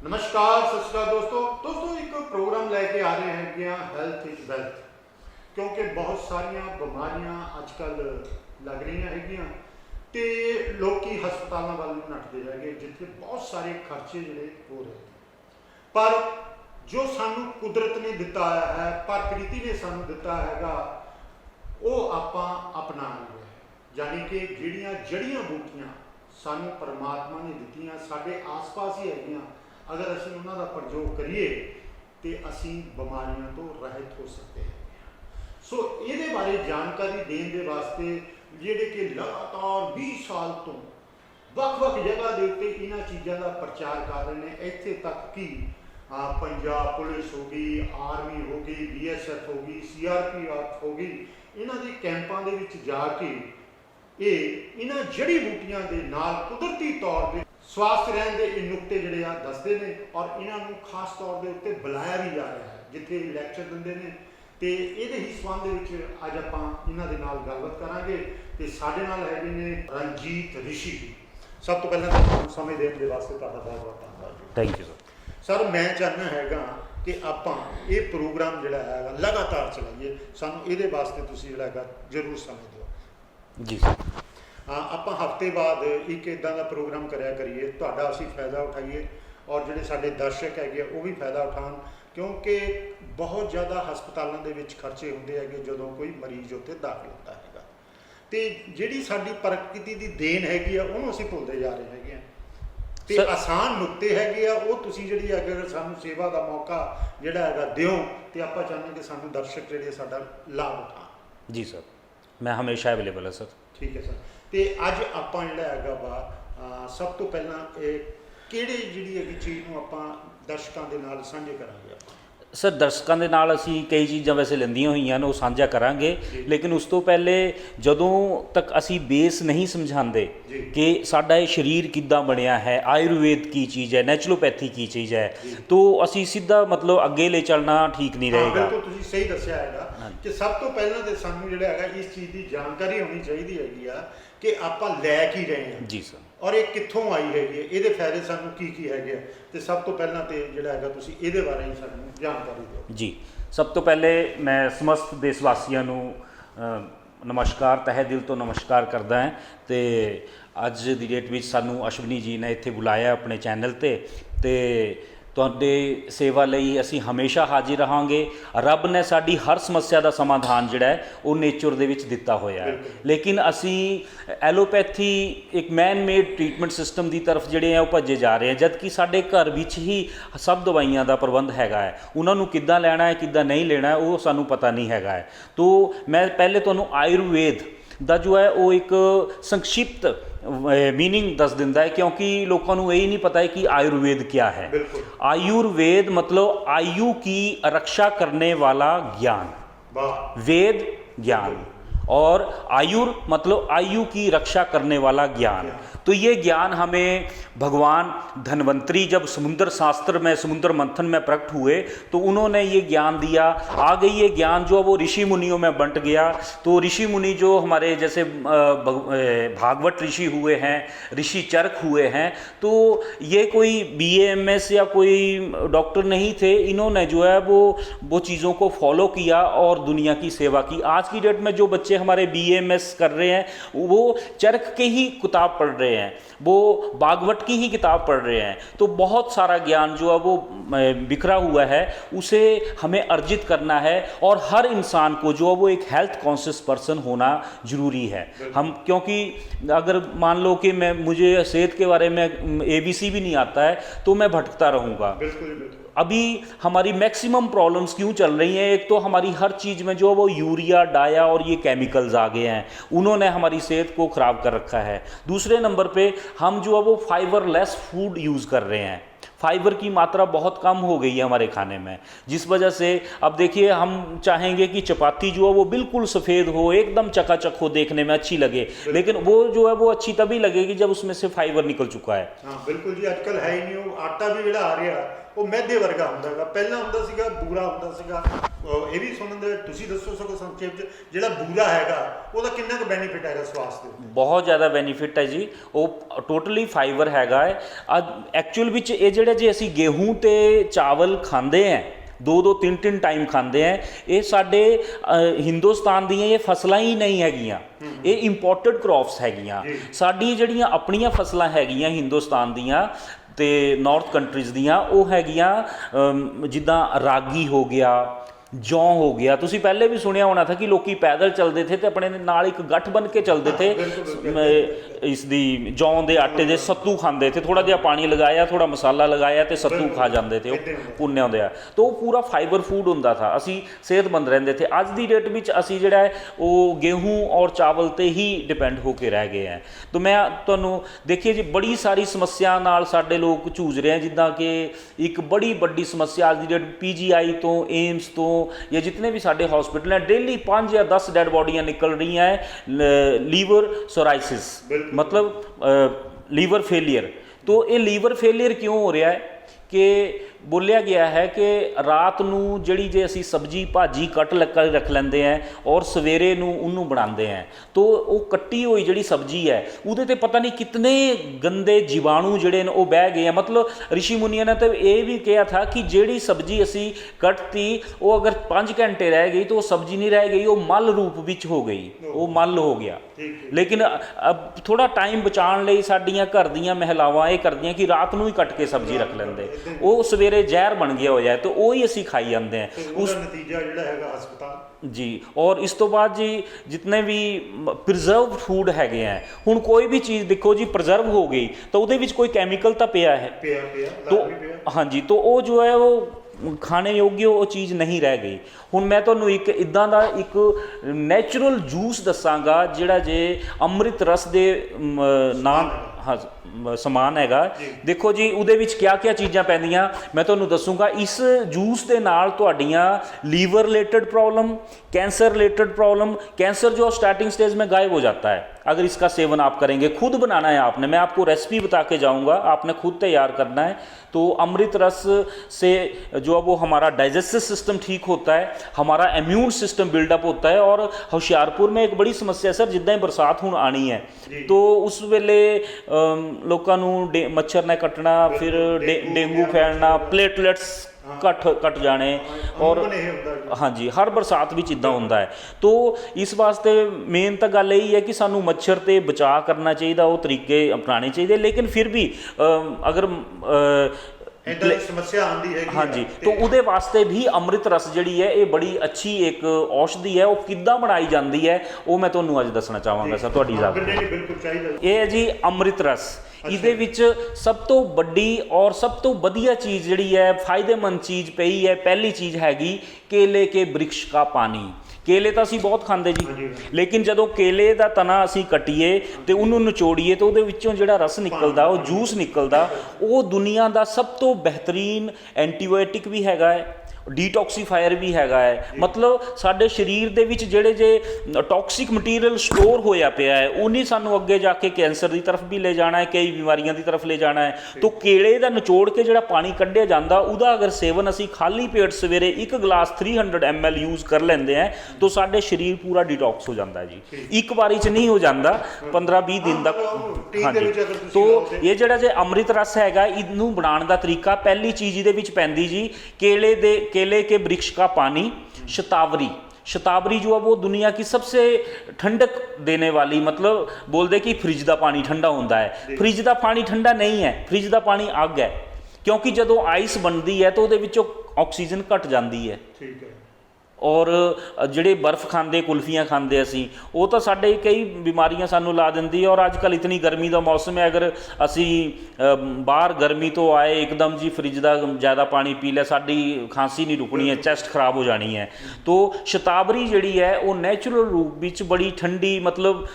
नमस्कार सत श्री अकाल दोस्तों एक प्रोग्राम लैके आ रहे हैं कि हैल्थ इज वैल्थ, क्योंकि बहुत सारिया बीमारियां अजकल लग रही हैगियां तो लोग हस्पतालों वाल नट्टते रह गए, जिथे बहुत सारे खर्चे जोड़े हो रहे हैं। पर जो सानू कुदरत ने दिता है, प्रकृति ने सानू दिता हैगा, वो आपां अपना लिया है। यानी कि जिहड़ियां जड़ियां बूटियां सानू परमात्मा ने दित्तियां साडे आस पास ही हैगियां, अगर असी उन्हां दा प्रयोग करिए तो असी बीमारियों तो रहित हो सकते हैं। सो ये बारे जानकारी देने के वास्ते जिहड़े कि लगातार 20 साल तो वख-वख जगह के उत्ते इन्हां चीज़ों का प्रचार कर रहे हैं। इत्थे तक कि पंजाब पुलिस हो गई, आर्मी हो गई, BSF हो गई, CRPF हो गई, इन्हां दे कैंपां दे विच जाके ये इन्हां जड़ी बूटियां दे नाल कुदरती तौर पर स्वास्थ्य रहन के नुकते जोड़े दसते हैं और इन्हों खास तौर के उत्ते बुलाया भी जा रहा है, जिथे लैक्चर देंगे ने। तो ये ही संबंध अज आप इन्हों के नाल गलबात करांगे। तो साडे नाल हैगे ने रणजीत ऋषि जी। सब तो पहले तो समय देने के वास्ते तुहाडा बहुत बहुत धन्यवाद। थैंक यू सर मैं चाहना हैगा कि आप ये प्रोग्राम जोड़ा है लगातार चलाइए, सानू ये वास्ते तुसीं जिहड़ा हैगा जरूर समय दो जी सर। आप हफ्ते बाद एक इदा का प्रोग्राम कराया करिए, तुहाडा असीं फायदा उठाइए और जिहड़े साडे दर्शक है वो भी फायदा उठान, क्योंकि बहुत ज़्यादा हस्पतालों के विच खर्चे होंदे हैगे जदों कोई मरीज उत्ते दाखिल होता हैगा। तो जिहड़ी साडी प्रकृति की देन हैगी आ उहनूं असीं भुलदे जा रहे हैगे। तो आसान नुकते हैगे आ वो तुसीं जिहड़ी अगर सानूं सेवा का मौका जिहड़ा हैगा दिओ तो आपां चाहुंदे कि सानूं दर्शक जिहड़े साडा लाभ उठाण। जी सर, मैं हमेशा अवेलेबल है सर। ठीक है सर। तो अज आप जिहड़ा हैगा वा सब तो पहला किहड़ी जिहड़ी हैगी चीज़ नूं आपां दर्शकों के नाल सांझे करांगे आपां? सर दर्शकों के नाल असी कई चीज़ां वैसे लैंदियां होईयां ने, वो साझा करांगे, लेकिन उस तो पहले जदों तक असी बेस नहीं समझाते कि साडा ये शरीर किद्दां बनिया है, आयुर्वेद की चीज़ है, नेचुरोपैथी की चीज़ है, तो असी सीधा मतलब अगे ले चलना ठीक नहीं रहेगा। बिल्कुल तुसीं सही दस्सिया हैगा कि सब तो पहला तो सानूं जिहड़ा हैगा इस चीज़ की जानकारी होनी चाहिए हैगी आ कि आपां लै की रहे हैं। जी सर। और ये कित्थों आई हैगी, इहदे फायदे सानूं की हैगे। तो सब तो पहला तो जिहड़ा हैगा तुसीं इहदे बारे ही सानूं जानकारी दिओ। जी, सब तो पहले मैं समस्त देशवासियों नूं नमस्कार, तहे दिल तो नमस्कार करदा है। तो अज दी डेट विच सानूं अश्विनी जी ने इत्थे बुलाया अपने चैनल ते तुहाडे सेवा लई असीं हमेशा हाजिर रहांगे। रब ने साडी हर समस्या का समाधान जिहड़ा है वो नेचर दे विच दिता होया है, लेकिन असीं एलोपैथी एक मैन मेड ट्रीटमेंट सिस्टम की तरफ जिहड़े हैं वो भज्जे जा रहे हैं, जबकि साडे घर विच ही सब दवाइयां का प्रबंध हैगा है। उन्हां नूं किद्दां लैणा है किद्दां नहीं लेना है वो सानूं पता नहीं हैगा है। तो मैं पहले तुहानूं आयुर्वेद दा जो है वो एक संक्षिप्त मीनिंग दस दिंदा है, क्योंकि लोगों को यही नहीं पता है कि आयुर्वेद क्या है। आयुर्वेद मतलब आयु की रक्षा करने वाला ज्ञान, वेद ज्ञान, और आयुर मतलब आयु की रक्षा करने वाला ज्ञान। तो ये ज्ञान हमें भगवान धन्वंतरी जब समुद्र शास्त्र में समुद्र मंथन में प्रकट हुए तो उन्होंने ये ज्ञान दिया। आ गई ये ज्ञान जो वो ऋषि मुनियों में बंट गया। तो ऋषि मुनि जो हमारे जैसे भागवत ऋषि हुए हैं, ऋषि चरक हुए हैं, तो ये कोई BAMS या कोई डॉक्टर नहीं थे। इन्होंने जो है वो चीज़ों को फॉलो किया और दुनिया की सेवा की। आज की डेट में जो बच्चे हमारे BAMS कर रहे हैं वो चरक के ही किताब पढ़ रहे हैं, वो भागवत की ही किताब पढ़ रहे हैं। तो बहुत सारा ज्ञान जो है वो बिखरा हुआ है, उसे हमें अर्जित करना है। और हर इंसान को जो है वो एक हेल्थ कॉन्शियस पर्सन होना जरूरी है। हम क्योंकि अगर मान लो कि मुझे सेहत के बारे में ABC भी नहीं आता है तो मैं भटकता रहूँगा। अभी हमारी मैक्सिमम प्रॉब्लम्स क्यों चल रही हैं? एक तो हमारी हर चीज़ में जो वो यूरिया, डाया और ये केमिकल्स आ गए हैं, उन्होंने हमारी सेहत को ख़राब कर रखा है। दूसरे नंबर पे हम जो है वो फाइबरलेस फूड यूज़ कर रहे हैं। फाइबर की मात्रा बहुत कम हो गई है हमारे खाने में, जिस वजह से अब देखिए हम चाहेंगे कि चपाती जो है वो बिल्कुल सफ़ेद हो, एकदम चकाचक हो, देखने में अच्छी लगे, लेकिन वो जो है वो अच्छी तभी लगेगी जब उसमें से फाइबर निकल चुका है। हाँ बिल्कुल जी, आजकल है ही नहीं। वो आटा भी जिहड़ा आ रहा वो मैदे वर्गा हुंदा है। पहला हुंदा सीगा बूरा हुंदा सीगा, ਇਹ ਵੀ ਸੁਣਨ ਦੇ ਤੁਸੀਂ ਦੱਸੋ ਸਗੋਂ ਸੰਖੇਪ ਚ ਜਿਹੜਾ ਬੂਰਾ ਹੈਗਾ ਉਹਦਾ ਕਿੰਨਾ ਕੁ ਬੈਨੀਫਿਟ ਹੈਗਾ ਸਵਾਸਥ ਦੇ ਉੱਤੇ? ਬਹੁਤ ਜ਼ਿਆਦਾ ਬੈਨੀਫਿਟ ਹੈ ਜੀ। ਉਹ ਟੋਟਲੀ ਫਾਈਬਰ ਹੈਗਾ ਹੈ। ਐਕਚੁਅਲ ਵਿੱਚ ਇਹ ਜਿਹੜੇ ਜੇ ਅਸੀਂ ਗੇਹੂੰ ਤੇ ਚਾਵਲ ਖਾਂਦੇ ਹੈ, 2-2 3-3 ਟਾਈਮ ਖਾਂਦੇ ਹੈ, ਇਹ ਸਾਡੇ ਹਿੰਦੁਸਤਾਨ ਦੀਆਂ ਇਹ ਫਸਲਾਂ ਹੀ ਨਹੀਂ ਹੈਗੀਆਂ, ਇਹ ਇੰਪੋਰਟਡ ਕ੍ਰੌਪਸ ਹੈਗੀਆਂ। ਸਾਡੀ ਜਿਹੜੀਆਂ ਆਪਣੀਆਂ ਫਸਲਾਂ ਹੈਗੀਆਂ ਹਿੰਦੁਸਤਾਨ ਦੀਆਂ ਤੇ ਨਾਰਥ ਕੰਟਰੀਜ਼ ਦੀਆਂ, ਉਹ ਹੈਗੀਆਂ ਜਿੱਦਾਂ ਰਾਗੀ ਹੋ ਗਿਆ, ਜੌਂ ਹੋ ਗਿਆ। ਤੁਸੀਂ ਪਹਿਲੇ ਵੀ ਸੁਣਿਆ ਹੋਣਾ था कि ਲੋਕੀ ਪੈਦਲ ਚੱਲਦੇ ਥੇ ਤੇ ਆਪਣੇ ਨਾਲ ਇੱਕ ਗੱਠ ਬਣ ਕੇ ਚੱਲਦੇ ਥੇ, ਇਸ ਦੀ ਜੌਂ ਦੇ ਆਟੇ ਦੇ ਸੱਤੂ ਖਾਂਦੇ ਥੇ, ਥੋੜਾ ਜਿਹਾ ਪਾਣੀ ਲਗਾਇਆ, ਥੋੜਾ ਮਸਾਲਾ ਲਗਾਇਆ ਤੇ ਸੱਤੂ ਖਾ ਜਾਂਦੇ ਥੇ, ਉਹ ਪੁੰਨੇ ਹੁੰਦੇ ਆ। ਤਾਂ ਉਹ ਪੂਰਾ ਫਾਈਬਰ ਫੂਡ ਹੁੰਦਾ था, ਅਸੀਂ ਸਿਹਤਮੰਦ ਰਹਿੰਦੇ ਥੇ। ਅੱਜ ਦੀ ਡੇਟ ਵਿੱਚ ਅਸੀਂ ਜਿਹੜਾ ਹੈ ਉਹ ਗੇਹੂੰ ਔਰ ਚਾਵਲ ਤੇ ਹੀ ਡਿਪੈਂਡ ਹੋ ਕੇ ਰਹਿ ਗਏ ਹੈ। ਤਾਂ ਮੈਂ ਤੁਹਾਨੂੰ ਦੇਖੀਏ ਜੀ ਬੜੀ ਸਾਰੀ ਸਮੱਸਿਆ ਨਾਲ ਸਾਡੇ ਲੋਕ ਜੂਝ ਰਹੇ ਆ, ਜਿੱਦਾਂ ਕਿ ਇੱਕ ਬੜੀ ਵੱਡੀ ਸਮੱਸਿਆ ਅੱਜ ਦੀ ਡੇਟ PGI ਤੋਂ, ਏਮਸ ਤੋਂ या जितने भी साढ़े हॉस्पिटल हैं, डेली 5 या 10 डेड बॉडियाँ निकल रही हैं लीवर सोराइसिस, मतलब लीवर फेलियर। तो ये लीवर फेलियर क्यों हो रहा है कि बोलिया गया है कि रात नूं जिहड़ी जे असी सब्जी भाजी कट कर रख लैंदे हैं और सवेरे नूं उन्नू बनाते हैं, तो वो कट्टी हुई जिहड़ी सब्जी है उहदे ते पता नहीं कितने गंदे जीवाणु जिहड़े ने वो बह गए हैं। मतलब ऋषि मुनिया ने तो ये भी कहा था कि जिहड़ी सब्जी असी कटती वो अगर 5 घंटे रह गई तो वो सब्जी नहीं रह गई, वो मल रूप विच हो गई, वो मल हो गया। लेकिन अब थोड़ा टाइम बचाने लई साडियां घर दीयां महिलावां ये करदियां कि रात नूं ही कट के सब्जी रख लैंदे, वो सवेरे जहर बन गया होया है, तो वो ही असी खाई जाते हैं, उस नतीजा जिहड़ा हैगा हस्पताल जी। और इस तो बाद जी जितने भी प्रिजर्व फूड हैगे हैं, हुण कोई भी चीज़ देखो जी प्रिजर्व हो गई तो उहदे विच कोई कैमिकल तो पिया है, तो हाँ जी, तो वो जो है वो खाने योग्य वो चीज़ नहीं रह गई। हुण मैं तुहानूं एक इदां दा एक नैचुरल जूस दसांगा जिहड़ा जे अमृत रस दे नाम हाँ समान हैगा। देखो जी उहदे विच क्या क्या चीज़ां पैंदियां मैं तुहानूं दसूंगा। इस जूस दे नाल तुहाडीआं liver related problem, cancer related problem, cancer जो स्टार्टिंग स्टेज में गायब हो जाता है अगर इसका सेवन आप करेंगे। खुद बनाना है आपने, मैं आपको रेसिपी बता के जाऊंगा, आपने खुद तैयार करना है। तो अमृत रस से जो वो हमारा डाइजेस्टिव सिस्टम ठीक होता है, हमारा इम्यून सिस्टम बिल्डअप होता है। और होशियारपुर में एक बड़ी समस्या सर, जिद्दां ही बरसात हुण आनी है तो उस वेले लोगों को मच्छर ने कटना, फिर डेंगू फैलना, प्लेटलेट्स घट जाने, और हाँ जी हर बरसात भी इदां हुंदा है। तो इस वास्ते मेन तो गल यही है कि सानू मच्छर ते बचा करना चाहिए, वो तरीके अपनाने चाहिए। लेकिन फिर भी अगर समस्या आती है हाँ जी, तो उहदे वास्ते भी अमृत रस जिहड़ी है ये बड़ी अच्छी एक औषधि है। वो किद्दां बनाई जाती है वो मैं तुहानूं अज दसना चाहांगा सर, तुहाडी इजाजत। ये है जी अमृत रस। ਇਹਦੇ ਵਿੱਚ ਸਭ ਤੋਂ ਵੱਡੀ ਔਰ ਸਭ ਤੋਂ ਵਧੀਆ ਚੀਜ਼ ਜਿਹੜੀ ਹੈ, ਫਾਇਦੇਮੰਦ ਚੀਜ਼ ਪਈ ਹੈ, ਪਹਿਲੀ ਚੀਜ਼ ਹੈਗੀ ਕੇਲੇ ਕੇ ਬ੍ਰਿਕਸ਼ ਕਾ ਪਾਣੀ। ਕੇਲੇ ਤਾਂ ਅਸੀਂ ਬਹੁਤ ਖਾਂਦੇ ਜੀ, ਲੇਕਿਨ ਜਦੋਂ ਕੇਲੇ ਦਾ ਤਣਾ ਅਸੀਂ ਕੱਟੀਏ ਤੇ ਉਹਨੂੰ ਨਿਚੋੜੀਏ ਤਾਂ ਉਹਦੇ ਵਿੱਚੋਂ ਜਿਹੜਾ ਰਸ ਨਿਕਲਦਾ, ਉਹ ਜੂਸ ਨਿਕਲਦਾ, ਉਹ ਦੁਨੀਆ ਦਾ ਸਭ ਤੋਂ ਬਿਹਤਰੀਨ ਐਂਟੀਬਾਇਓਟਿਕ ਵੀ ਹੈਗਾ ਹੈ, ਡੀਟੌਕਸੀਫਾਇਰ ਵੀ ਹੈਗਾ ਹੈ। ਮਤਲਬ ਸਾਡੇ ਸਰੀਰ ਦੇ ਵਿੱਚ ਜਿਹੜੇ ਜੇ ਟੌਕਸਿਕ ਮਟੀਰੀਅਲ ਸਟੋਰ ਹੋਇਆ ਪਿਆ ਹੈ, ਉਹ ਨਹੀਂ ਸਾਨੂੰ ਅੱਗੇ ਜਾ ਕੇ ਕੈਂਸਰ ਦੀ ਤਰਫ ਵੀ ਲੈ ਜਾਣਾ ਹੈ, ਕਈ ਬਿਮਾਰੀਆਂ ਦੀ ਤਰਫ ਲੈ ਜਾਣਾ ਹੈ। ਤਾਂ ਕੇਲੇ ਦਾ ਨਿਚੋੜ ਕੇ ਜਿਹੜਾ ਪਾਣੀ ਕੱਢਿਆ ਜਾਂਦਾ, ਉਹਦਾ ਅਗਰ ਸੇਵਨ ਅਸੀਂ ਖਾਲੀ ਪੇਟ ਸਵੇਰੇ 1 ਗਲਾਸ 300 ml ਯੂਜ਼ ਕਰ ਲੈਂਦੇ ਹਾਂ ਤਾਂ ਸਾਡੇ ਸਰੀਰ ਪੂਰਾ ਡੀਟੌਕਸ ਹੋ ਜਾਂਦਾ ਜੀ। ਇੱਕ ਵਾਰੀ 'ਚ ਨਹੀਂ ਹੋ ਜਾਂਦਾ, 15-20 ਦਿਨ ਦਾ। ਹਾਂਜੀ, ਤਾਂ ਇਹ ਜਿਹੜਾ ਜੇ ਅੰਮ੍ਰਿਤ ਰਸ ਹੈਗਾ, ਇਹਨੂੰ ਬਣਾਉਣ ਦਾ ਤਰੀਕਾ, ਪਹਿਲੀ ਚੀਜ਼ ਇਹਦੇ ਵਿੱਚ ਪੈਂਦੀ ਜੀ केले के वृक्ष का पानी, शतावरी। शतावरी जो है वो दुनिया की सबसे ठंडक देने वाली, मतलब बोलते कि फ्रिज का पानी ठंडा होता है, फ्रिज का पानी ठंडा नहीं है, फ्रिज का पानी अग है। क्योंकि जो आइस बनती है तो वो ऑक्सीजन घट जाती है। ठीक है। और ਜਿਹੜੇ बर्फ खाते, कुल्फियाँ खाते असी, वो तो साढ़े कई बीमारियां सानू ला देंदी है। और अजकल इतनी गर्मी का मौसम है, अगर असी बाहर गर्मी तो आए एकदम जी फ्रिज का ज़्यादा पानी पी लिया, साड़ी खांसी नहीं रुकनी है, चेस्ट खराब हो जानी है। तो शतावरी जिहड़ी है वो नैचुरल रूप विच बड़ी ठंडी मतलब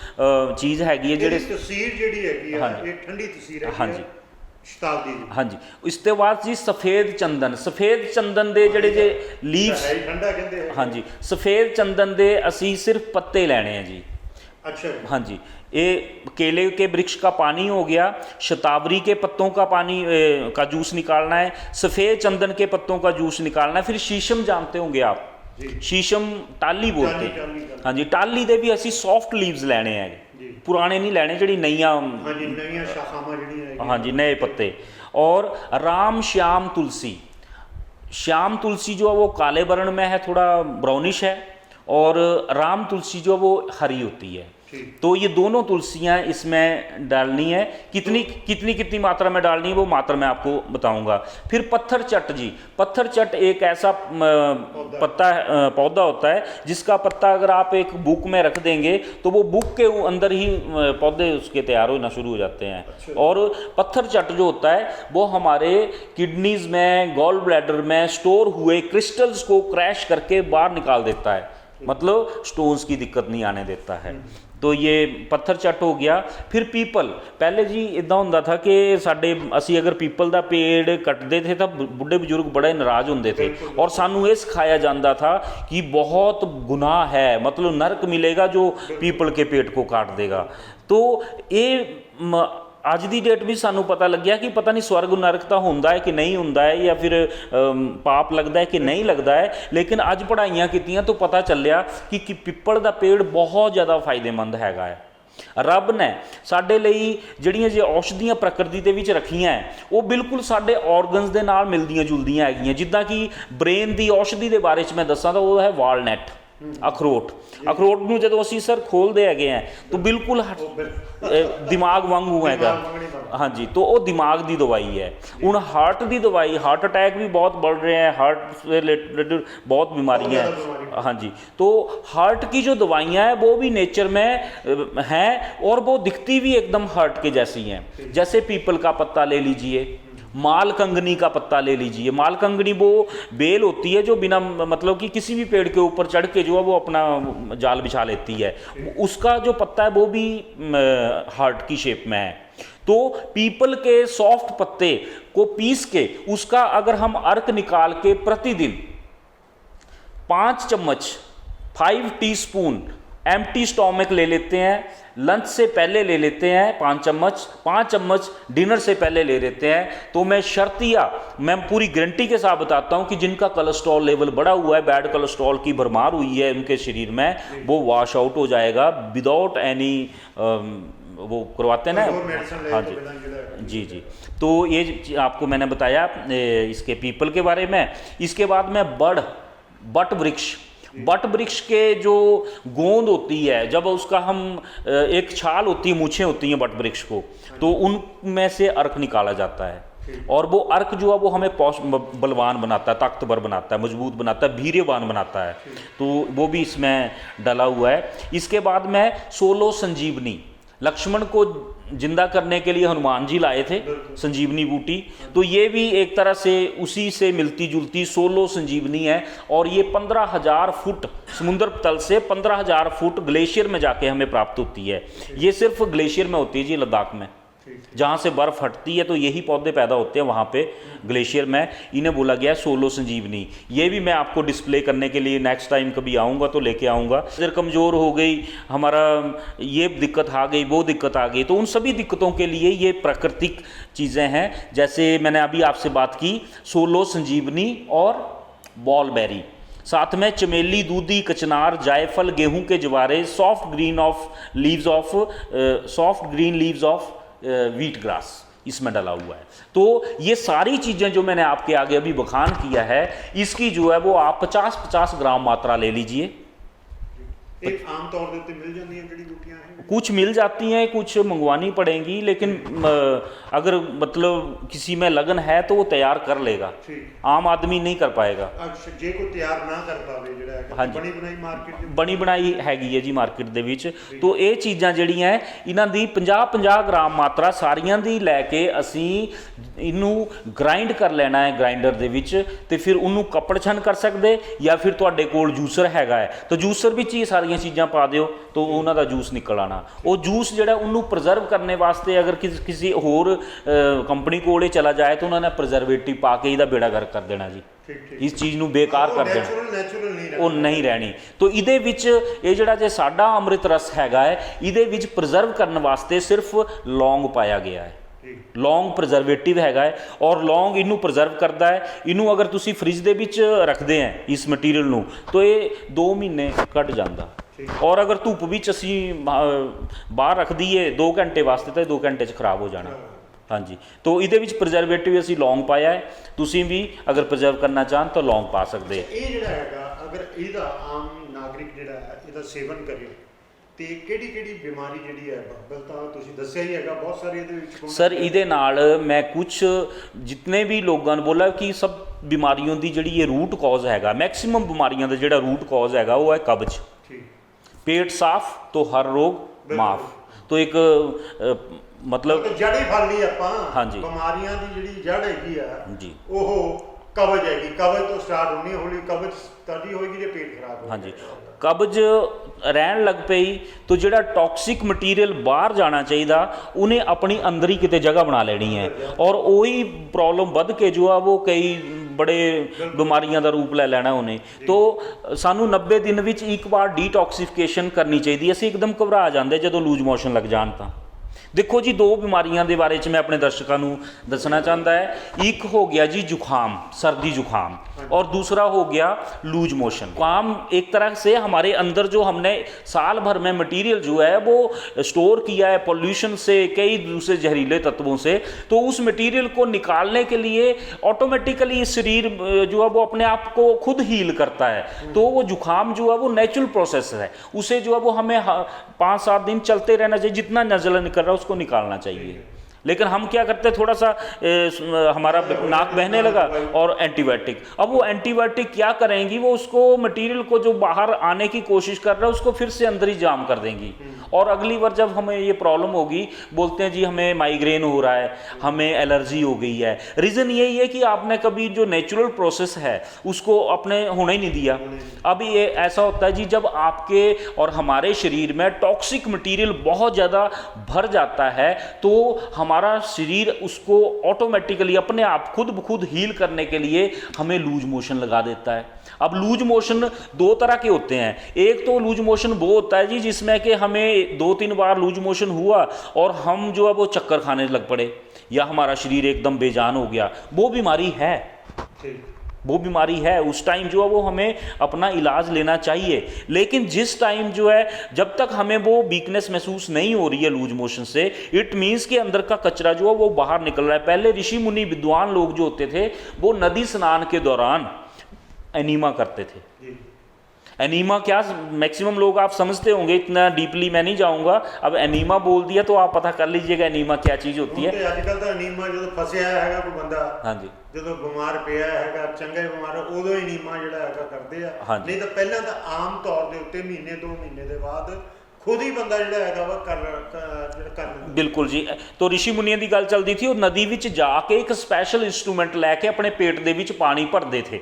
चीज़ हैगी है। जिहड़ी तसीर जिहड़ी हैगी है, ये ठंडी तसीर है। हाँ जी हाँ जी। इस तो बाद जी सफ़ेद चंदन। सफ़ेद चंदन के जोड़े जे लीव्स, हाँ जी, सफ़ेद चंदन के असी सिर्फ पत्ते लेने हैं जी। अच्छा। हाँ जी, ये केले के वृक्ष का पानी हो गया, शतावरी के पत्तों का पानी का जूस निकालना है, सफ़ेद चंदन के पत्तों का जूस निकालना है। फिर शीशम जानते होंगे आप, जी। शीशम टाली बोलते टाली। हाँ जी, टाली ਦੇ ਵੀ ਅਸੀਂ ਸੌਫਟ ਲੀਵਸ ਲੈਣੇ ਹੈ जी। पुराने नहीं लेने, ਜਿਹੜੀ ਨਈਆਂ हाँ जी, नई शाखावां जिहड़ियां हैगियां। हाँ जी, नए पत्ते। और राम श्याम तुलसी, श्याम तुलसी जो है वो काले वर्ण में है, थोड़ा ब्राउनिश है, और राम तुलसी जो है वो हरी होती है। ठीक। तो ये दोनों तुलसियाँ इसमें डालनी है। कितनी कितनी कितनी मात्रा में डालनी है वो मात्रा मैं आपको बताऊंगा। फिर पत्थर चट जी, पत्थर चट एक ऐसा पौधा होता है जिसका पत्ता अगर आप एक बुक में रख देंगे तो वो बुक के अंदर ही पौधे उसके तैयार होना शुरू हो जाते हैं। अच्छा। और पत्थर चट जो होता है वो हमारे किडनीज में, गॉल ब्लैडर में स्टोर हुए क्रिस्टल्स को क्रैश करके बाहर निकाल देता है, मतलब स्टोन्स की दिक्कत नहीं आने देता है। तो ये पत्थर चट हो गया। फिर पीपल, पहले जी इदा होंदा था कि साडे असी अगर पीपल का पेड़ कटते थे तो बुढ़े बजुर्ग बड़े नाराज होंदे थे, और सानू ये सिखाया जाता था कि बहुत गुनाह है, मतलब नरक मिलेगा जो पीपल के पेड़ को काट देगा। तो ये ਅੱਜ ਦੀ ਡੇਟ ਵਿੱਚ ਸਾਨੂੰ ਪਤਾ ਲੱਗਿਆ ਕਿ ਪਤਾ ਨਹੀਂ ਸਵਰਗ ਨਰਕ ਤਾਂ ਹੁੰਦਾ ਹੈ ਕਿ ਨਹੀਂ ਹੁੰਦਾ ਹੈ, ਜਾਂ ਫਿਰ ਪਾਪ ਲੱਗਦਾ ਹੈ ਕਿ ਨਹੀਂ ਲੱਗਦਾ ਹੈ। ਲੇਕਿਨ ਅੱਜ ਪੜ੍ਹਾਈਆਂ ਕੀਤੀਆਂ ਤਾਂ ਪਤਾ ਚੱਲਿਆ ਕਿ ਪਿੱਪਲ ਦਾ ਪੇੜ ਬਹੁਤ ਜ਼ਿਆਦਾ ਫਾਇਦੇਮੰਦ ਹੈਗਾ ਹੈ। ਰੱਬ ਨੇ ਸਾਡੇ ਲਈ ਜਿਹੜੀਆਂ ਜੇ ਔਸ਼ਧੀਆਂ ਪ੍ਰਕਿਰਤੀ ਦੇ ਵਿੱਚ ਰੱਖੀਆਂ ਹੈ ਉਹ ਬਿਲਕੁਲ ਸਾਡੇ ਔਰਗਨਸ ਦੇ ਨਾਲ ਮਿਲਦੀਆਂ ਜੁਲਦੀਆਂ ਹੈਗੀਆਂ। ਜਿੱਦਾਂ ਕਿ ਬ੍ਰੇਨ ਦੀ ਔਸ਼ਧੀ ਦੇ ਬਾਰੇ 'ਚ ਮੈਂ ਦੱਸਾਂ ਤਾਂ ਉਹ ਹੈ ਵਾਲਨਟ, ਅਖਰੋਟ। ਅਖਰੋਟ ਨੂੰ ਜਦੋਂ ਅਸੀਂ ਸਰ ਖੋਲਦੇ ਹੈਗੇ ਆ ਤਾਂ ਬਿਲਕੁਲ ਦਿਮਾਗ ਵਾਂਗੂ ਹੈਗਾ। ਹਾਂਜੀ, तो वो दिमाग की दवाई है। ਹੁਣ हार्ट की दवाई, हार्ट अटैक भी बहुत बढ़ रहे हैं, हार्ट से रिलेटेड बहुत बीमारियाँ हैं। हाँ जी, तो हार्ट की जो दवाइयाँ हैं वो भी नेचर में हैं, और वो दिखती भी एकदम हार्ट के जैसी हैं। जैसे पीपल का पत्ता ले लीजिए, मालकंगनी का पत्ता ले लीजिए। मालकंगनी वो बेल होती है जो बिना मतलब कि किसी भी पेड़ के ऊपर चढ़ के जो है वो अपना जाल बिछा लेती है, उसका जो पत्ता है वो भी हार्ट की शेप में है। तो पीपल के सॉफ्ट पत्ते को पीस के उसका अगर हम अर्क निकाल के प्रतिदिन 5 चम्मच 5 टीस्पून एम्प्टी स्टोमक ले लेते हैं, लंच से पहले ले लेते हैं 5 चम्मच डिनर से पहले ले लेते हैं, तो मैं शर्तिया, मैं पूरी गारंटी के साथ बताता हूं कि जिनका कोलेस्ट्रॉल लेवल बढ़ा हुआ है, बैड कोलेस्ट्रॉल की भरमार हुई है उनके शरीर में, वो वॉश आउट हो जाएगा विदाउट एनी वो करवाते हैं ना। हाँ जी जी। तो ये आपको मैंने बताया इसके पीपल के बारे में। इसके बाद में बट वृक्ष, बट वृक्ष के जो गोंद होती है, जब उसका हम एक छाल होती है, मूछें होती हैं बट वृक्ष को, तो उनमें से अर्क निकाला जाता है, और वो अर्क जो है वो हमें बलवान बनाता है, ताकतवर बनाता है, मजबूत बनाता है, वीर्यवान बनाता है। तो वो भी इसमें डला हुआ है। इसके बाद में 16 संजीवनी, लक्ष्मण को जिंदा करने के लिए हनुमान जी लाए थे संजीवनी बूटी, तो ये भी एक तरह से उसी से मिलती जुलती 16 संजीवनी है। और ये 15,000 फुट समुद्र तल से 15,000 फुट ग्लेशियर में जाके हमें प्राप्त होती है। ये सिर्फ ग्लेशियर में होती है जी, लद्दाख में जहाँ से बर्फ़ हटती है तो यही पौधे पैदा होते हैं वहाँ पे ग्लेशियर में। इन्हें बोला गया 16 संजीवनी। ये भी मैं आपको डिस्प्ले करने के लिए नेक्स्ट टाइम कभी आऊँगा तो लेके आऊँगा। नज़र कमज़ोर हो गई, हमारा ये दिक्कत आ गई, वो दिक्कत आ गई, तो उन सभी दिक्कतों के लिए ये प्राकृतिक चीज़ें हैं। जैसे मैंने अभी आपसे बात की 16 संजीवनी और बॉलबेरी, साथ में चमेली, दूधी, कचनार, जायफल, गेहूं के जवारे, soft green leaves of wheat grass इसमें डला हुआ है। तो ये सारी चीज़ें जो मैंने आपके आगे अभी बखान किया है, इसकी जो है वो आप 50-50 ग्राम मात्रा ले लीजिए। एक आम तौर पे मिल जाती हैं जड़ी बूटियां हैं, कुछ मिल जाती हैं, कुछ मंगवानी पड़ेंगी, लेकिन अगर मतलब किसी में लगन है तो वो तैयार कर लेगा, आम आदमी नहीं कर पाएगा। अच्छा, जे कोई तैयार ना कर पावे ਜਿਹੜਾ ਹੈ हाँ ਬਣੀ ਬਣਾਈ ਮਾਰਕੀਟ ਬਣੀ ਬਣਾਈ ਹੈਗੀ ਹੈ ਜੀ ਮਾਰਕੀਟ ਦੇ ਵਿੱਚ। तो ਇਹ ਚੀਜ਼ਾਂ ਜਿਹੜੀਆਂ ਇਹਨਾਂ ਦੀ 50-50 ਗ੍ਰਾਮ ਮਾਤਰਾ ਸਾਰੀਆਂ ਦੀ ਲੈ ਕੇ ਅਸੀਂ ਇਹਨੂੰ ਗ੍ਰਾਈਂਡ ਕਰ ਲੈਣਾ ਹੈ ਗ੍ਰਾਈਂਡਰ ਦੇ ਵਿੱਚ, ਤੇ ਫਿਰ ਉਹਨੂੰ ਕੱਪੜ ਛਣ ਕਰ ਸਕਦੇ, ਜਾਂ ਫਿਰ ਤੁਹਾਡੇ ਕੋਲ ਜੂਸਰ ਹੈਗਾ ਹੈ ਤਾਂ ਜੂਸਰ ਵਿੱਚ ਹੀ ਸਾਰੀਆਂ ਚੀਜ਼ਾਂ ਪਾ ਦਿਓ तो ਉਹਨਾਂ ਦਾ ਜੂਸ ਨਿਕਲ ਆਣਾ। ਉਹ ਜੂਸ ਜਿਹੜਾ ਉਹਨੂੰ ਪ੍ਰੀਜ਼ਰਵ ਕਰਨੇ ਵਾਸਤੇ ਅਗਰ ਕਿਸੇ ਹੋਰ ਕੰਪਨੀ ਕੋਲ ਇਹ ਚਲਾ ਜਾਏ ਤਾਂ ਉਹਨਾਂ ਨੇ ਪ੍ਰੀਜ਼ਰਵੇਟਿਵ ਪਾ ਕੇ ਇਹਦਾ ਬੇੜਾ ਗਰਕ ਕਰ ਦੇਣਾ ਜੀ, ਇਸ ਚੀਜ਼ ਨੂੰ ਬੇਕਾਰ ਕਰ ਦੇਣਾ, ਉਹ ਨਹੀਂ ਰਹਿਣੀ। तो ਇਹਦੇ ਵਿੱਚ ਇਹ ਜਿਹੜਾ ਜੇ ਸਾਡਾ ਅੰਮ੍ਰਿਤ ਰਸ ਹੈਗਾ ਹੈ, ਇਹਦੇ ਵਿੱਚ ਪ੍ਰੀਜ਼ਰਵ ਕਰਨ ਵਾਸਤੇ ਸਿਰਫ ਲੌਂਗ ਪਾਇਆ ਗਿਆ ਹੈ। ਲੌਂਗ ਪ੍ਰੀਜ਼ਰਵੇਟਿਵ ਹੈਗਾ ਹੈ ਔਰ ਲੌਂਗ ਇਹਨੂੰ ਪ੍ਰੀਜ਼ਰਵ ਕਰਦਾ ਹੈ। ਇਹਨੂੰ ਅਗਰ ਤੁਸੀਂ ਫ੍ਰਿਜ ਦੇ ਵਿੱਚ ਰੱਖਦੇ ਹੈ ਇਸ ਮਟੀਰੀਅਲ ਨੂੰ ਤਾਂ ਇਹ 2 ਮਹੀਨੇ ਕੱਢ ਜਾਂਦਾ। ਔਰ ਅਗਰ ਧੁੱਪ ਵਿੱਚ ਅਸੀਂ ਬਾਹਰ ਰੱਖ ਦਈਏ 2 ਘੰਟੇ ਵਾਸਤੇ ਤਾਂ 2 ਘੰਟੇ 'ਚ ਖਰਾਬ ਹੋ ਜਾਣਾ। ਹਾਂਜੀ, तो ਇਹਦੇ ਵਿੱਚ ਪ੍ਰੀਜ਼ਰਵੇਟਿਵ ਅਸੀਂ ਲੌਂਗ ਪਾਇਆ ਹੈ। ਤੁਸੀਂ ਵੀ ਅਗਰ ਪ੍ਰੀਜ਼ਰਵ ਕਰਨਾ ਚਾਹਨ ਤਾਂ ਲੌਂਗ ਪਾ ਸਕਦੇ ਹੈ। ਇਹ ਜਿਹੜਾ ਹੈਗਾ ਅਗਰ ਇਹਦਾ ਆਮ ਨਾਗਰਿਕ ਜਿਹੜਾ ਹੈ ਇਹਦਾ ਸੇਵਨ ਕਰੇ ਤੇ ਕਿਹੜੀ ਬਿਮਾਰੀ ਜਿਹੜੀ ਹੈ ਬੱਬਲ ਤਾਂ ਤੁਸੀਂ ਦੱਸਿਆ ਹੀ ਹੈਗਾ ਬਹੁਤ ਸਾਰੇ ਇਹਦੇ ਵਿੱਚ। ਸਰ ਇਹਦੇ ਨਾਲ ਮੈਂ ਕੁਛ ਜਿਤਨੇ ਵੀ ਲੋਕਾਂ ਨੂੰ ਬੋਲਾ ਕਿ ਸਭ ਬਿਮਾਰੀਆਂ ਦੀ ਜਿਹੜੀ ਇਹ रूट कॉज ਹੈਗਾ, ਮੈਕਸਿਮਮ ਬਿਮਾਰੀਆਂ ਦਾ ਜਿਹੜਾ रूट कॉज ਹੈਗਾ ਉਹ ਹੈ ਕਬਜ਼। पेट साफ तो हर रोग माफ। तो एक मतलब जड़ ही फल ली ਆਪਾਂ। हाँ जी, ਬਿਮਾਰੀਆਂ ਦੀ ਜਿਹੜੀ ਜੜ ਹੈਗੀ ਆ जी ਉਹ ਕਬਜ਼ ਹੈਗੀ। ਕਬਜ਼ ਤੋਂ ਸਟਾਰਟ ਹੋਣੀ ਹੌਲੀ ਕਬਜ਼ ਤਦੀ ਹੋਏਗੀ ਜੇ ਪੇਟ ਖਰਾਬ ਹੋ। हाँ जी, ਕਬਜ਼ ਰਹਿਣ ਲੱਗ ਪਈ तो ਜਿਹੜਾ ਟੌਕਸਿਕ ਮਟੀਰੀਅਲ ਬਾਹਰ ਜਾਣਾ ਚਾਹੀਦਾ ਉਹਨੇ ਆਪਣੀ ਅੰਦਰ ਹੀ ਕਿਤੇ ਜਗ੍ਹਾ ਬਣਾ ਲੈਣੀ ਹੈ ਔਰ ਉਹੀ ਪ੍ਰੋਬਲਮ ਵੱਧ ਕੇ ਜੋ ਆ ਉਹ ਕਈ बड़े बीमारियां का रूप ले लेना उन्हें। तो सानू 90 दिन विच एक बार डिटॉक्सीफिकेशन करनी चाहिए। असीं एकदम घबरा जाते जो लूज मोशन लग जान। तो देखो जी 2 बीमारियों के बारे में मैं अपने दर्शकों को दसना चाहता है। एक हो गया जी जुखाम, सर्दी जुखाम, और दूसरा हो गया लूज मोशन। जुखाम एक तरह से हमारे अंदर जो हमने साल भर में मटेरियल जो है वो स्टोर किया है पॉल्यूशन से, कई दूसरे जहरीले तत्वों से, तो उस मटेरियल को निकालने के लिए ऑटोमेटिकली शरीर जो है वो अपने आप को खुद हील करता है। तो वो जुखाम जो है वो नेचुरल प्रोसेस है, उसे जो है वो हमें 5-7 दिन चलते रहना चाहिए। जितना नज़ला निकल रहा है उसको निकालना चाहिए। लेकिन हम क्या करते हैं, थोड़ा सा हमारा नाक बहने लगा और एंटीबायोटिक। अब वो एंटीबायोटिक क्या करेंगी, वो उसको मटेरियल को जो बाहर आने की कोशिश कर रहा है उसको फिर से अंदर ही जाम कर देंगी। और अगली बार जब हमें ये प्रॉब्लम होगी बोलते हैं जी हमें माइग्रेन हो रहा है, हमें एलर्जी हो गई है। रीज़न यही है कि आपने कभी जो नेचुरल प्रोसेस है उसको आपने होने ही नहीं दिया। अब ये ऐसा होता है जी जब आपके और हमारे शरीर में टॉक्सिक मटेरियल बहुत ज़्यादा भर जाता है तो हमारा शरीर उसको ऑटोमेटिकली अपने आप खुद ब खुद हील करने के लिए हमें लूज मोशन लगा देता है। अब लूज मोशन 2 तरह के होते हैं। एक तो लूज मोशन वो होता है जी जिसमें कि हमें 2-3 बार लूज मोशन हुआ और हम जो है वो चक्कर खाने लग पड़े या हमारा शरीर एकदम बेजान हो गया, वो बीमारी है। वो बीमारी है, उस टाइम जो है वो हमें अपना इलाज लेना चाहिए। लेकिन जिस टाइम जो है जब तक हमें वो वीकनेस महसूस नहीं हो रही है लूज मोशन से, इट मीन्स के अंदर का कचरा जो है वो बाहर निकल रहा है। पहले ऋषि मुनि विद्वान लोग जो होते थे वो नदी स्नान के दौरान एनीमा करते थे। एनीमा क्या, मैक्सिमम लोग आप समझते होंगे, इतना डीपली मैं नहीं जाऊंगा। अब एनीमा बोल दिया तो आप पता कर लीजिएगा एनीमा क्या चीज़ होती है। आजकल तो एनीमा जो फसिया है कोई बंदा, हाँ जी, जो बीमार पिया है चंगे बीमार उदों एनीमा जो करते हैं। हाँ नहीं तो पहले तो आम तौर के उत्ते महीने 2 महीने के बाद खुद ही बंदा जो कर बिल्कुल जी। तो ऋषि मुनियों की गल चलती थी, वो नदी में जाके एक स्पैशल इंस्ट्रूमेंट लैके अपने पेट के विच पानी भरते थे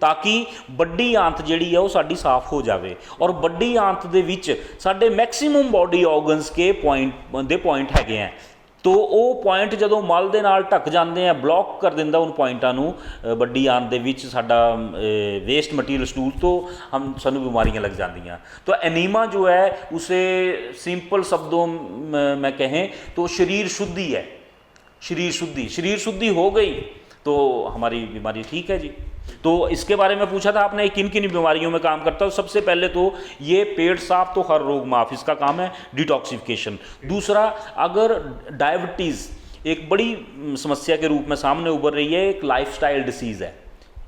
ताकि बड्डी आंत जिहड़ी है वो साडी साफ हो जाए। और बड्डी आंत दे विच साडे मैक्सिमम बॉडी ऑर्गनस के पॉइंट हैगे हैं। तो वो पॉइंट जदों मल दे नाल ढक जाते हैं, ब्लॉक कर दिंदा उन पॉइंटां नूं बड्डी आंत दे विच साडा वेस्ट मटीरियल स्टूल तो हम सानू बीमारियां लग जांदियां। तो एनीमा जो है उसे सिंपल शब्दों में कहें तो शरीर शुद्धि है। शरीर शुद्धि हो गई तो हमारी बीमारी ठीक है जी। तो इसके बारे में पूछा था आपने किन किन बीमारियों में काम करता है। सबसे पहले तो ये पेट साफ तो हर रोग माफ, इसका काम है डिटॉक्सिफिकेशन। दूसरा, अगर डायबिटीज़ एक बड़ी समस्या के रूप में सामने उभर रही है, एक लाइफस्टाइल डिसीज़ है।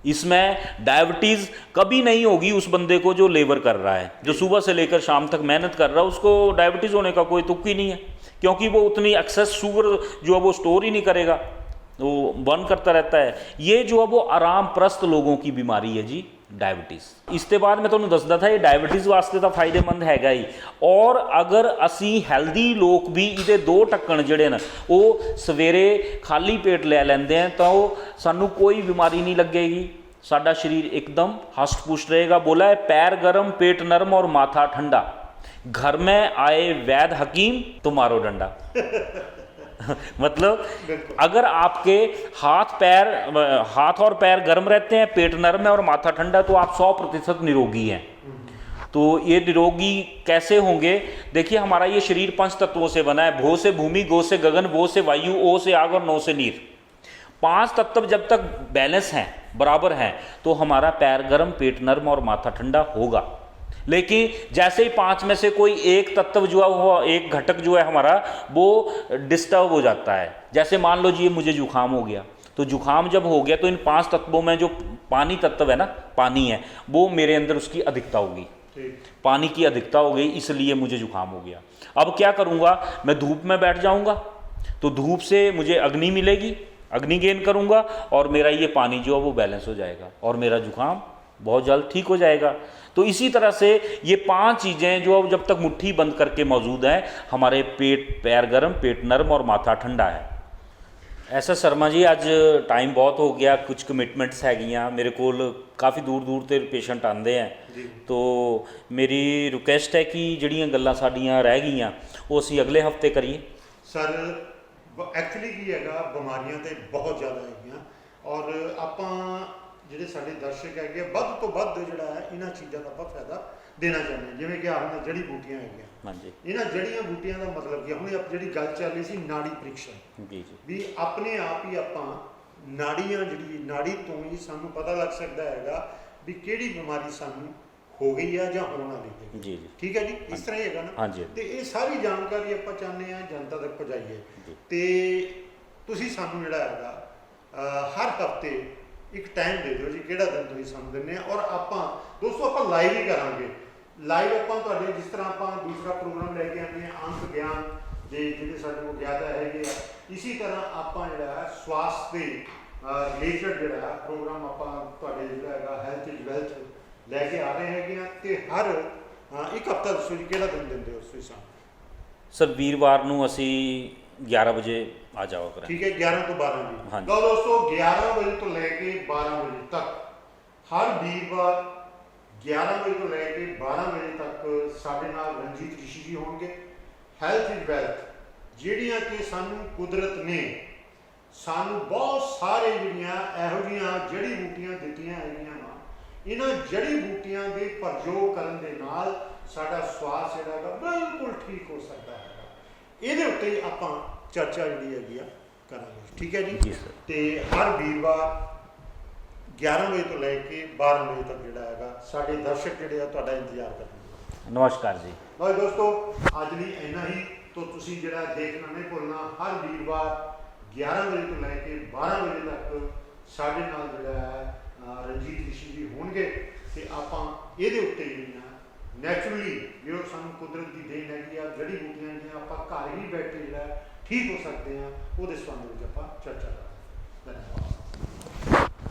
इसमें डायबिटीज़ कभी नहीं होगी उस बंदे को जो लेबर कर रहा है, जो सुबह से लेकर शाम तक मेहनत कर रहा है, उसको डायबिटीज़ होने का कोई तुक ही नहीं है, क्योंकि वो उतनी एक्सेस शुगर जो है वो स्टोर ही नहीं करेगा, वो बर्न करता रहता है। ये जो है वो आराम प्रस्त लोगों की बीमारी है जी डायबिटीज़। इसके बाद मैं तुहानूं दसदा था ये डायबिटीज़ वास्ते तो फायदेमंद हैगा ही। और अगर असी हैल्दी लोग भी इहदे 2 ढक्कन जिहड़े न वो सवेरे खाली पेट ले लैंदे हैं तो सानू कोई बीमारी नहीं लगेगी, साडा शरीर एकदम हष्ट पुष्ट रहेगा। बोला है पैर गर्म पेट नरम और माथा ठंडा, घर में आए वैद हकीम तो मारो डंडा। मतलब अगर आपके हाथ और पैर गर्म रहते हैं, पेट नरम है और माथा ठंडा, तो आप 100% निरोगी हैं। तो ये निरोगी कैसे होंगे? देखिए, हमारा ये शरीर 5 तत्वों से बना है। भो से भूमि, गो से गगन, वो से वायु, ओ से आग और नौ से नीर। 5 तत्व जब तक बैलेंस हैं, बराबर हैं, तो हमारा पैर गर्म, पेट नर्म और माथा ठंडा होगा। लेकिन जैसे ही 5 में से कोई एक तत्व जो है, वो एक घटक जो है हमारा, वो डिस्टर्ब हो जाता है। जैसे मान लो जी मुझे जुकाम हो गया, तो जुकाम जब हो गया तो इन 5 तत्वों में जो पानी तत्व है ना, पानी है, वो मेरे अंदर उसकी अधिकता होगी, पानी की अधिकता हो गई, इसलिए मुझे जुकाम हो गया। अब क्या करूँगा? मैं धूप में बैठ जाऊँगा, तो धूप से मुझे अग्नि मिलेगी, अग्नि गेन करूँगा, और मेरा ये पानी जो है वो बैलेंस हो जाएगा, और मेरा जुकाम बहुत जल्द ठीक हो जाएगा। तो इसी तरह से ये 5 चीज़ें जो जब तक मुट्ठी बंद करके मौजूद हैं, हमारे पैर गर्म, पेट नर्म और माथा ठंडा है। ऐसा शर्मा जी, ਅੱਜ टाइम बहुत हो गया, कुछ कमिटमेंट्स हैगियां मेरे को, काफ़ी दूर दूर ਤੇ पेशेंट आते हैं, तो मेरी रिक्वेस्ट है कि ਜਿਹੜੀਆਂ ਗੱਲਾਂ ਸਾਡੀਆਂ ਰਹਿ ਗਈਆਂ ਉਹ ਅਸੀਂ ਅਗਲੇ ਹਫਤੇ ਕਰੀਏ। ਸਰ ਐਕਚੁਅਲੀ ਕੀ ਹੈਗਾ, ਬਿਮਾਰੀਆਂ ਤੇ ਬਹੁਤ ਜ਼ਿਆਦਾ ਹੈਗੀਆਂ, ਔਰ ਆਪਾਂ ਜਿਹੜੇ ਸਾਡੇ ਦਰਸ਼ਕ ਹੈਗੇ ਵੱਧ ਤੋਂ ਵੱਧ ਜਿਹੜਾ ਹੈ ਇਹਨਾਂ ਚੀਜ਼ਾਂ ਦਾ ਆਪਾਂ ਫਾਇਦਾ ਦੇਣਾ ਚਾਹੁੰਦੇ ਹਾਂ। ਜਿਵੇਂ ਕਿ ਆਹ ਜੜੀ ਬੂਟੀਆਂ ਹੈਗੀਆਂ, ਹਾਂਜੀ, ਇਹਨਾਂ ਜੜੀਆਂ ਬੂਟੀਆਂ ਦਾ ਮਤਲਬ ਕੀ, ਹੁਣ ਜਿਹੜੀ ਗੱਲ ਚੱਲ ਰਹੀ ਸੀ ਨਾੜੀ ਪ੍ਰੀਖਣ ਜੀ ਜੀ, ਵੀ ਵੀ ਆਪਣੇ ਆਪ ਹੀ ਆਪਾਂ ਨਾੜੀਆਂ, ਜਿਹੜੀ ਨਾੜੀ ਤੋਂ ਹੀ ਸਾਨੂੰ ਪਤਾ ਲੱਗ ਸਕਦਾ ਹੈਗਾ ਵੀ ਕਿਹੜੀ ਬਿਮਾਰੀ ਸਾਨੂੰ ਹੋ ਗਈ ਆ ਜਾਂ ਹੋਣ ਵਾਲੀ ਹੈ। ਜੀ ਜੀ, ਠੀਕ ਹੈ ਜੀ, ਇਸ ਤਰ੍ਹਾਂ ਹੀ ਹੈਗਾ ਨਾ। ਹਾਂਜੀ, ਤੇ ਇਹ ਸਾਰੀ ਜਾਣਕਾਰੀ ਆਪਾਂ ਚਾਹੁੰਦੇ ਹਾਂ ਜਨਤਾ ਤੱਕ ਪਹੁੰਚਾਈਏ, ਤੇ ਤੁਸੀਂ ਸਾਨੂੰ ਜਿਹੜਾ ਹੈਗਾ ਹਰ ਹਫਤੇ ਇੱਕ ਟਾਈਮ ਦੇ ਦਿਓ ਜੀ, ਕਿਹੜਾ ਦਿਨ ਤੁਸੀਂ ਸਾਨੂੰ ਦਿੰਦੇ ਆ, ਔਰ ਆਪਾਂ ਦੋਸਤੋ ਆਪਾਂ ਲਾਈਵ ਹੀ ਕਰਾਂਗੇ। ਲਾਈਵ ਆਪਾਂ ਤੁਹਾਡੇ ਜਿਸ ਤਰ੍ਹਾਂ ਆਪਾਂ ਦੂਸਰਾ ਪ੍ਰੋਗਰਾਮ ਲੈ ਕੇ ਆਉਂਦੇ ਹਾਂ ਅੰਕ ਗਿਆਨ ਦੇ ਜਿਹੜੇ ਸਾਡੇ ਕੋਲ ਗਿਆਦਾ ਹੈਗੇ ਆ, ਇਸੀ ਤਰ੍ਹਾਂ ਆਪਾਂ ਜਿਹੜਾ ਹੈ ਸਵਾਸਥ ਦੇ ਰਿਲੇਟਡ ਜਿਹੜਾ ਪ੍ਰੋਗਰਾਮ ਆਪਾਂ ਤੁਹਾਡੇ ਜਿਹੜਾ ਹੈਗਾ ਹੈਲਥ ਇਜ਼ ਵੈਲਥ ਲੈ ਕੇ ਆ ਰਹੇ ਹੈਗੇ ਆ। ਤੇ ਹਰ ਇੱਕ ਹਫਤਾ ਦੱਸੋ ਜੀ ਕਿਹੜਾ ਦਿਨ ਦਿੰਦੇ ਹੋ ਤੁਸੀਂ ਸਾਨੂੰ? ਸਰ ਵੀਰਵਾਰ ਨੂੰ ਅਸੀਂ 11 ਵਜੇ ਆ ਜਾਇਆ ਕਰਾਂ। ਠੀਕ ਹੈ, 11 ਤੋਂ 12 ਜੀ। ਹਾਂਜੀ। ਲਓ ਦੋਸਤੋ, 11 ਵਜੇ ਤੋਂ ਲੈ ਕੇ 12 ਵਜੇ ਤੱਕ ਹਰ ਵੀਰਵਾਰ 11 ਵਜੇ ਤੋਂ ਲੈ ਕੇ 12 ਵਜੇ ਤੱਕ ਸਾਡੇ ਨਾਲ ਰਣਜੀਤ ਰਿਸ਼ੀ ਜੀ ਹੋਣਗੇ। ਹੈਲਥ ਇਜ਼ ਵੈਲਥ, ਜਿਹੜੀਆਂ ਕਿ ਸਾਨੂੰ ਕੁਦਰਤ ਨੇ ਸਾਨੂੰ ਬਹੁਤ ਸਾਰੇ ਜਿਹੜੀਆਂ ਇਹੋ ਜਿਹੀਆਂ ਜੜੀ ਬੂਟੀਆਂ ਦਿੱਤੀਆਂ ਹੈਗੀਆਂ ਵਾ, ਇਹਨਾਂ ਜੜੀ ਬੂਟੀਆਂ ਦੇ ਪ੍ਰਯੋਗ ਕਰਨ ਦੇ ਨਾਲ ਸਾਡਾ ਸਵਾਸ ਜਿਹੜਾ ਹੈਗਾ ਬਿਲਕੁਲ ਠੀਕ ਹੋ ਸਕਦਾ ਹੈਗਾ। ਇਹਦੇ ਉੱਤੇ ਆਪਾਂ ਚਰਚਾ ਜਿਹੜੀ ਹੈਗੀ ਆ ਕਰਾਂਗੇ। ਠੀਕ ਹੈ ਜੀ ਸਰ। ਤੇ ਹਰ ਵੀਰਵਾਰ 11 ਵਜੇ ਤੋਂ ਲੈ ਕੇ 12 ਵਜੇ ਤੱਕ ਜਿਹੜਾ ਹੈਗਾ ਸਾਡੇ ਦਰਸ਼ਕ ਜਿਹੜੇ ਆ ਤੁਹਾਡਾ ਇੰਤਜ਼ਾਰ ਕਰਨਗੇ। ਨਮਸਕਾਰ ਜੀ। ਲਓ ਦੋਸਤੋ, ਅੱਜ ਲਈ ਇੰਨਾ ਹੀ। ਤੋਂ ਤੁਸੀਂ ਜਿਹੜਾ ਦੇਖਣਾ ਨਹੀਂ ਭੁੱਲਣਾ, ਹਰ ਵੀਰਵਾਰ 11 ਵਜੇ ਤੋਂ ਲੈ ਕੇ 12 ਵਜੇ ਤੱਕ ਸਾਡੇ ਨਾਲ ਜਿਹੜਾ ਹੈ ਰਣਜੀਤ ਰਿਸ਼ੀ ਜੀ ਹੋਣਗੇ, ਤੇ ਆਪਾਂ ਇਹਦੇ ਉੱਤੇ ਜਿਹੜੀਆਂ ਨੈਚੁਰਲੀ ਜੋ ਸਾਨੂੰ ਕੁਦਰਤ ਦੀ ਦੇਣ ਹੈਗੀ ਆ, ਜੜੀ ਬੂਟੀਆਂ ਜਿਹੜੀਆਂ ਆਪਾਂ ਘਰ ਹੀ ਬੈਠੇ ਜਿਹੜਾ ਠੀਕ ਹੋ ਸਕਦੇ ਹਾਂ, ਉਹਦੇ ਸੰਬੰਧ ਵਿੱਚ ਆਪਾਂ ਚਰਚਾ ਕਰਾਂਗੇ। ਧੰਨਵਾਦ।